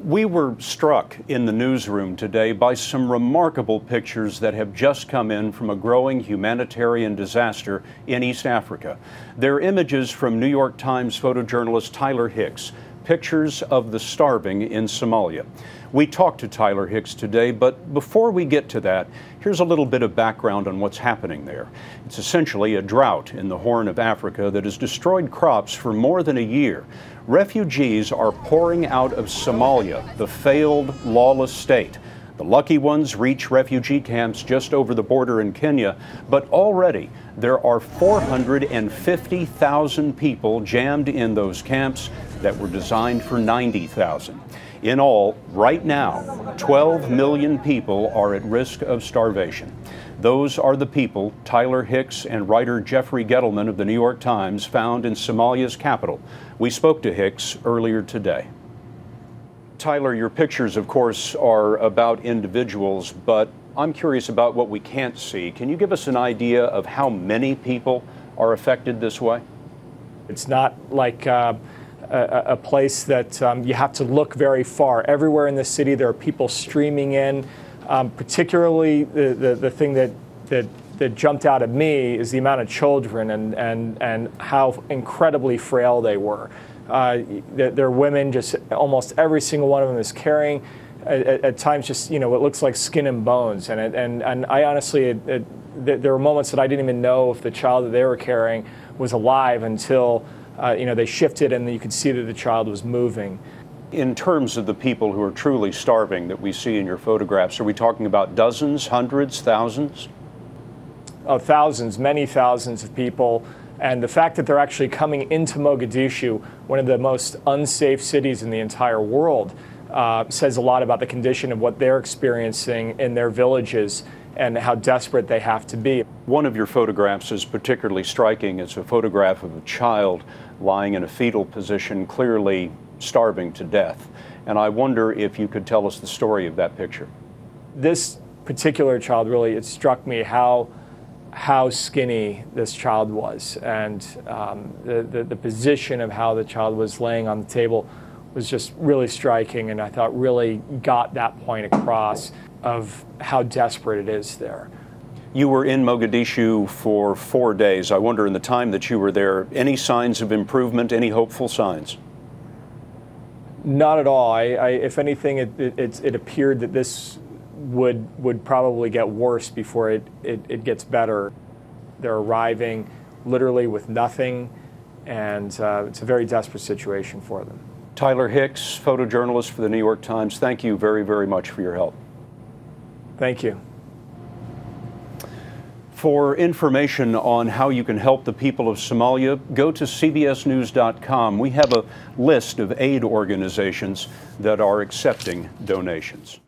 We were struck in the newsroom today by some remarkable pictures that have just come in from a growing humanitarian disaster in East Africa. They're images from New York Times photojournalist Tyler Hicks, pictures of the starving in Somalia. We talked to Tyler Hicks today, but before we get to that, here's a little bit of background on what's happening there. It's essentially a drought in the Horn of Africa that has destroyed crops for more than a year. Refugees are pouring out of Somalia, the failed, lawless state. The lucky ones reach refugee camps just over the border in Kenya, but already there are 450,000 people jammed in those camps that were designed for 90,000. In all, right now, 12 million people are at risk of starvation. Those are the people Tyler Hicks and writer Jeffrey Gettleman of the New York Times found in Somalia's capital. We spoke to Hicks earlier today. Tyler, your pictures, of course, are about individuals, but I'm curious about what we can't see. Can you give us an idea of how many people are affected this way? It's not like a place that you have to look very far. Everywhere in the city, there are people streaming in. Particularly, the thing that jumped out at me is the amount of children and how incredibly frail they were. They're women, just almost every single one of them is carrying, at times, just, you know, what looks like skin and bones. And I honestly, there were moments that I didn't even know if the child that they were carrying was alive until, you know, they shifted and you could see that the child was moving. In terms of the people who are truly starving that we see in your photographs, are we talking about dozens, hundreds, thousands? Oh, thousands, many thousands of people. And the fact that they're actually coming into Mogadishu, one of the most unsafe cities in the entire world, says a lot about the condition of what they're experiencing in their villages and how desperate they have to be. One of your photographs is particularly striking. It's a photograph of a child lying in a fetal position, clearly starving to death. And I wonder if you could tell us the story of that picture. This particular child, really, it struck me how skinny this child was, and the position of how the child was laying on the table was just really striking, and I thought really got that point across of how desperate it is there. You were in Mogadishu for 4 days. I wonder, in the time that you were there, any signs of improvement, any hopeful signs? Not at all. If anything, it appeared that this would probably get worse before it gets better. They're arriving literally with nothing, and it's a very desperate situation for them. Tyler Hicks, photojournalist for the New York Times, thank you very, very much for your help. Thank you. For information on how you can help the people of Somalia, go to cbsnews.com. We have a list of aid organizations that are accepting donations.